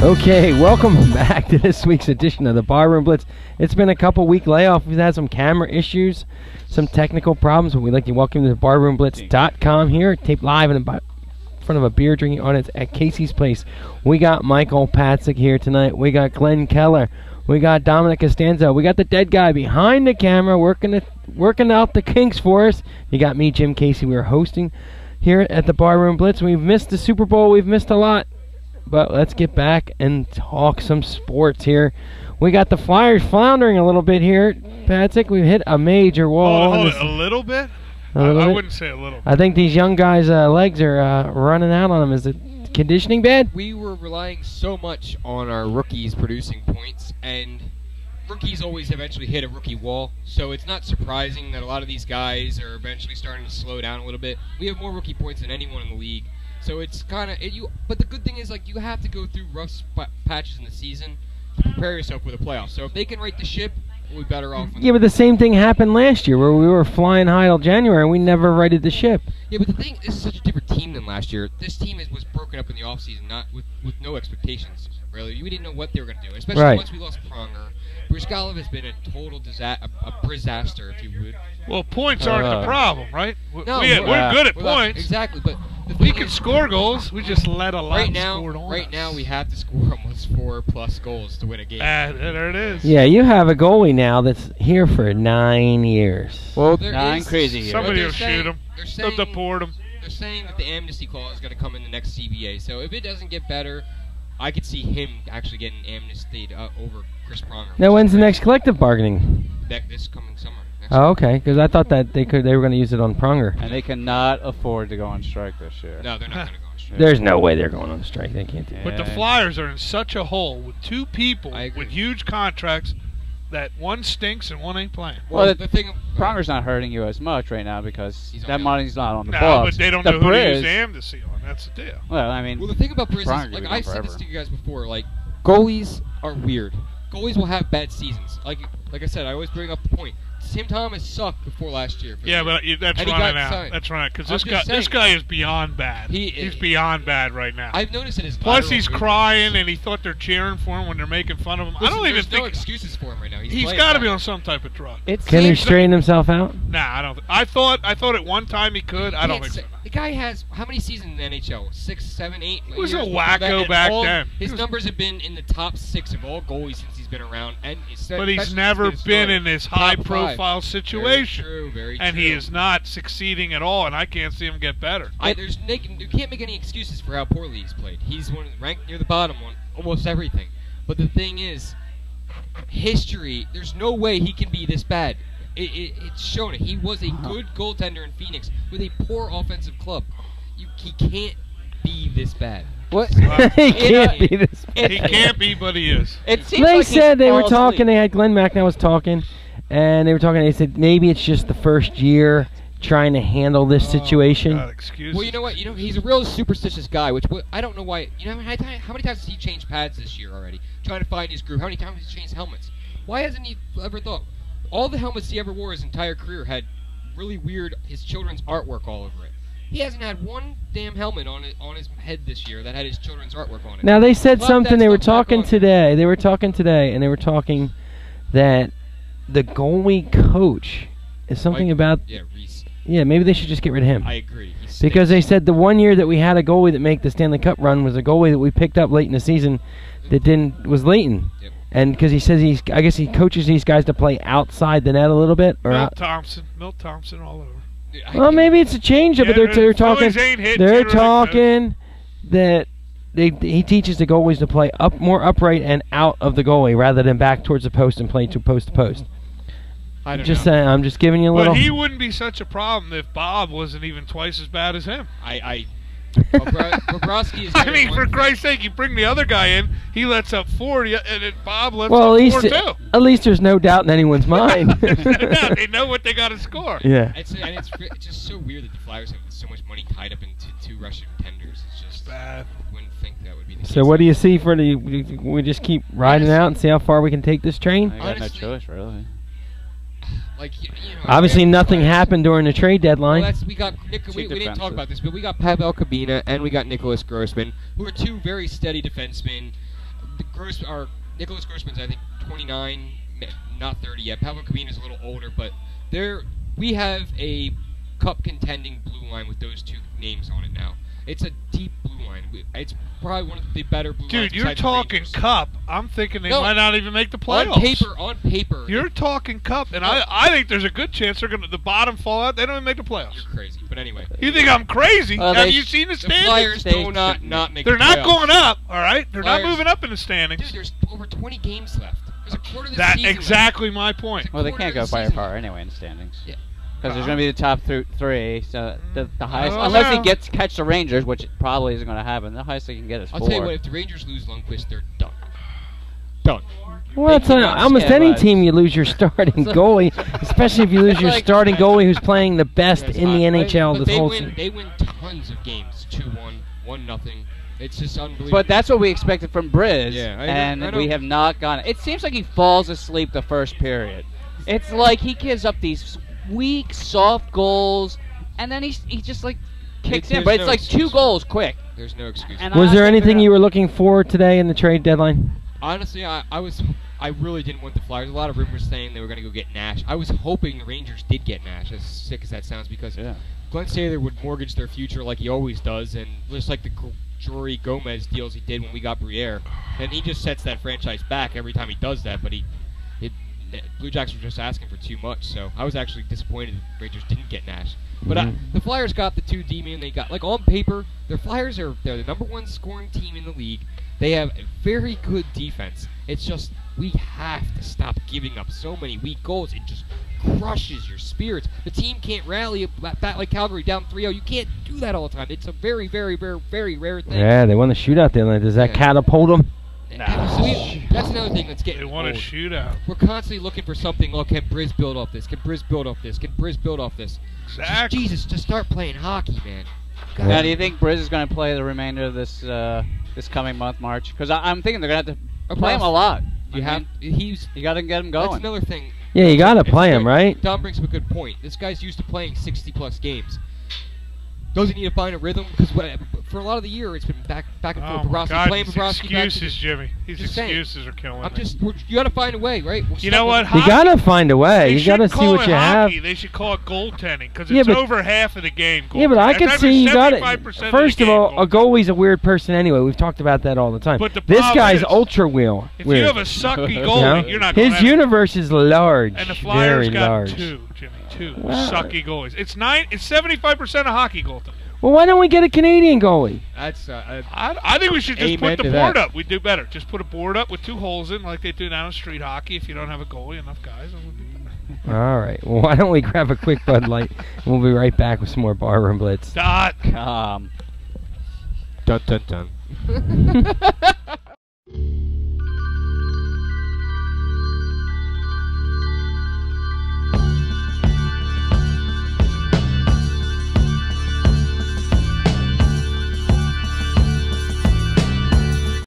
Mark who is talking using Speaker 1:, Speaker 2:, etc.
Speaker 1: Okay, welcome back to this week's edition of the Barroom Blitz. It's been a couple-week layoff. We've had some camera issues, some technical problems, but we'd like to welcome you to barroomblitz.com here, taped live in front of a beer drinking audience at Casey's Place. We got Michael Patzik here tonight. We got Glenn Keller. We got Dominic Costanzo. We got the dead guy behind the camera working out the kinks for us. You got me, Jim Casey. We are hosting here at the Barroom Blitz. We've missed the Super Bowl. We've missed a lot. But let's get back and talk some sports here. We got the Flyers floundering a little bit here, Patrick. We've hit a major wall.
Speaker 2: Hold it, a little bit? I wouldn't say a little bit.
Speaker 1: I think these young guys' legs are running out on them. Is the conditioning bad?
Speaker 3: We were relying so much on our rookies producing points, and rookies always eventually hit a rookie wall. So it's not surprising that a lot of these guys are eventually starting to slow down a little bit. We have more rookie points than anyone in the league. So it's kind of but the good thing is, like, you have to go through rough patches in the season to prepare yourself for the playoffs. So if they can right the ship, we'll be better off.
Speaker 1: Yeah, but the same thing happened last year where we were flying high till January and we never righted the ship.
Speaker 3: Yeah, but the thing, this is such a different team than last year. This team was broken up in the offseason, not with no expectations, really. We didn't know what they were going to do, especially once we lost Pronger. Bruce Golub has been a total disaster, if you would.
Speaker 2: Well, points aren't the problem, right?
Speaker 3: No,
Speaker 2: we're good at points.
Speaker 3: Exactly, but
Speaker 2: we can score goals. We just let a lot score on
Speaker 3: Right now, we have to score almost 4+ goals to win a game.
Speaker 2: There it is.
Speaker 1: Yeah, you have a goalie now that's here for 9 years.
Speaker 4: Well, 9 crazy years.
Speaker 2: Somebody will shoot him. They'll deport him.
Speaker 3: They're saying that the amnesty clause is going to come in the next CBA. So if it doesn't get better, I could see him actually getting amnestied over Chris Pronger.
Speaker 1: Now, when's the next collective bargaining?
Speaker 3: This coming summer.
Speaker 1: Oh, okay, because I thought that they were going to use it on Pronger.
Speaker 4: And they cannot afford to go on strike this year.
Speaker 3: No, they're not going to go on strike.
Speaker 1: There's no way they're going on strike. They can't do that.
Speaker 2: But the Flyers are in such a hole with 2 people with huge contracts that one stinks and one ain't playing.
Speaker 4: Well, the thing, Pronger's not hurting you as much right now because that money's not on the books.
Speaker 2: No, but they don't know who to use amnesty on. That's the deal.
Speaker 4: Well, I mean,
Speaker 3: the thing about Briz is, like I've said this to you guys before, like, goalies are weird. Goalies will have bad seasons. Like I said, I always bring up the point. Tim Thomas sucked before last year.
Speaker 2: Yeah, but that's running out. That's running out because this guy is beyond bad. He's beyond bad right now.
Speaker 3: I've noticed in his
Speaker 2: plus he's crying and he thought they're cheering for him when they're making fun of him.
Speaker 3: Listen,
Speaker 2: I don't even think
Speaker 3: no excuses for him right now.
Speaker 2: He's got to be on some type of drug.
Speaker 1: Can he straighten himself out?
Speaker 2: Nah, I don't. I thought at one time he could. I don't think so.
Speaker 3: The guy has how many seasons in the NHL? 6, 7, 8.
Speaker 2: He was a wacko back then.
Speaker 3: His numbers have been in the top 6 of all goalies since he's been around,
Speaker 2: but he's never been in this high-profile situation.
Speaker 3: Very true.
Speaker 2: And he is not succeeding at all, and I can't see him get better.
Speaker 3: You can't make any excuses for how poorly he's played. He's ranked near the bottom on almost everything. But the thing is, history, there's no way he can be this bad. It's shown it. He was a good goaltender in Phoenix with a poor offensive club. He can't be this bad.
Speaker 4: What?
Speaker 1: He can't be this bad.
Speaker 2: He can't be, but he is.
Speaker 1: They said they were talking. They had Glenn McNabb was talking. And they were talking, they said maybe it's just the first year trying to handle this situation.
Speaker 2: God, excuses.
Speaker 3: Well, you know what? He's a real superstitious guy, which I don't know why. You know, how many times has he changed pads this year already? Trying to find his groove. How many times has he changed helmets? Why hasn't he ever thought? All the helmets he ever wore his entire career had really weird, his children's artwork all over it. He hasn't had one damn helmet on his head this year that had his children's artwork on it.
Speaker 1: Now, they said something, they were talking today. They were talking today, and they were talking that the goalie coach is something about...
Speaker 3: Yeah, Reese.
Speaker 1: Yeah, maybe they should just get rid of him.
Speaker 3: I agree.
Speaker 1: Because they said the one year that we had a goalie that made the Stanley Cup run was a goalie that we picked up late in the season that was Leighton.
Speaker 3: Yep.
Speaker 1: And because he says I guess he coaches these guys to play outside the net a little bit. Or
Speaker 2: Milt Thompson all over.
Speaker 1: Well, maybe it's a change-up, but they're talking... They're talking that... He teaches the goalies to play more upright and out of the goalie rather than back towards the post and play to post to post. I'm just saying. I'm just giving you a little.
Speaker 2: But he wouldn't be such a problem if Bob wasn't even twice as bad as him.
Speaker 3: Bobrovsky is.
Speaker 2: I mean, for Christ's sake, you bring the other guy in, he lets up 4, and then Bob lets
Speaker 1: up
Speaker 2: 4 too.
Speaker 1: At least there's no doubt in anyone's mind.
Speaker 2: No, they know what they got to score.
Speaker 1: Yeah.
Speaker 3: It's just so weird that the Flyers have so much money tied up into 2 Russian tenders. It's just
Speaker 2: bad.
Speaker 3: I wouldn't think that would be the case.
Speaker 1: So what do you see for we just keep riding out and see how far we can take this train?
Speaker 4: I got no choice, really.
Speaker 3: Like,
Speaker 1: obviously, nothing happened during the trade deadline.
Speaker 3: Well, we didn't talk about this, but we got Pavel Kabina and we got Nicholas Grossman, who are 2 very steady defensemen. Nicholas Grossman's, I think, 29, not 30 yet. Pablo Cabina's a little older, but we have a cup contending blue line with those two names on it now. It's a deep blue line. It's probably one of the better blue lines.
Speaker 2: Dude, you're talking cup. I'm thinking they might not even make the playoffs.
Speaker 3: On paper.
Speaker 2: You're talking cup, and I think there's a good chance they're going to the bottom fall out. They don't even make the playoffs.
Speaker 3: You're crazy. But anyway.
Speaker 2: You think I'm crazy? Have you seen the standings?
Speaker 3: The Flyers do not make the playoffs. They're
Speaker 2: not going up, all right? They're
Speaker 3: Flyers,
Speaker 2: not moving up in the standings.
Speaker 3: Dude, there's over 20 games left. There's a quarter of the
Speaker 2: That's
Speaker 3: season
Speaker 2: exactly my point.
Speaker 4: Well, they can't go by far anyway in the standings.
Speaker 3: Yeah.
Speaker 4: Because there's going to be the top three, so the highest, unless he gets catch the Rangers, which probably isn't going to happen, the highest they can get is 4.
Speaker 3: I'll tell you what, if the Rangers lose Lundqvist, they're done. Done.
Speaker 1: Well, it's almost any team you lose your starting goalie, especially if you lose your starting goalie who's playing the best in the NHL this whole season.
Speaker 3: They win tons of games, 2-1, 1-0. It's just unbelievable.
Speaker 4: But that's what we expected from Briz,
Speaker 3: I
Speaker 4: we have not gone. It seems like he falls asleep the first period. It's like he gives up these weak, soft goals, and then he just like kicks in. But it's like excuse. 2 goals quick.
Speaker 3: There's no excuse.
Speaker 1: And was there anything you were looking for today in the trade deadline?
Speaker 3: Honestly, I really didn't want the Flyers. A lot of rumors saying they were going to go get Nash. I was hoping the Rangers did get Nash, as sick as that sounds, because Glenn Sather would mortgage their future like he always does, and just like the Jory Gomez deals he did when we got Briere, and he just sets that franchise back every time he does that. But Blue Jacks were just asking for too much, so I was actually disappointed the Rangers didn't get Nash. But the Flyers got the 2 D-men they got. Like, on paper, they're the number 1 scoring team in the league. They have a very good defense. It's just we have to stop giving up so many weak goals. It just crushes your spirits. The team can't rally bat like Calgary down 3-0. You can't do that all the time. It's a very, very, very, very rare thing.
Speaker 1: Yeah, they won the shootout the other night. Does that catapult them?
Speaker 3: That's another thing that's getting
Speaker 2: They want a shootout.
Speaker 3: We're constantly looking for something. Oh, can Briz build off this? Can Briz build off this? Can Briz build off this?
Speaker 2: Exactly.
Speaker 3: Just start playing hockey, man.
Speaker 4: Now, do you think Briz is going to play the remainder of this coming month, March? Because I'm thinking they're going to have to play him a lot. You got to get him going.
Speaker 3: That's another thing.
Speaker 1: Yeah, you got to play him, right?
Speaker 3: Don brings up a good point. This guy's used to playing 60-plus games. Doesn't need to find a rhythm because for a lot of the year it's been back and forth.
Speaker 2: Bobrovsky playing Bobrovsky. Excuses, Jimmy. These excuses are killing me.
Speaker 3: You got to find a way, right?
Speaker 2: You know what?
Speaker 1: You got to find a way. You got to see what you have.
Speaker 2: They should call it goaltending because it's over half of the game.
Speaker 1: Yeah, but I can see you got it. First of all, a goalie's a weird person anyway. We've talked about that all the time.
Speaker 2: But
Speaker 1: this guy's ultra weird.
Speaker 2: If you have a sucky goalie, you're not.
Speaker 1: His universe is large.
Speaker 2: And the Flyers got
Speaker 1: large.
Speaker 2: 2, Jimmy. 2 sucky goalies. It's 75% of hockey goaltending.
Speaker 1: Well, why don't we get a Canadian goalie?
Speaker 3: That's
Speaker 2: I think we should just put the board up. We'd do better. Just put a board up with 2 holes in like they do down in street hockey. If you don't have a goalie, enough guys, it would be better.
Speaker 1: All right. Well, why don't we grab a quick Bud Light, and we'll be right back with some more Barroom Blitz.
Speaker 2: Dot.
Speaker 3: Dun, dun, dun.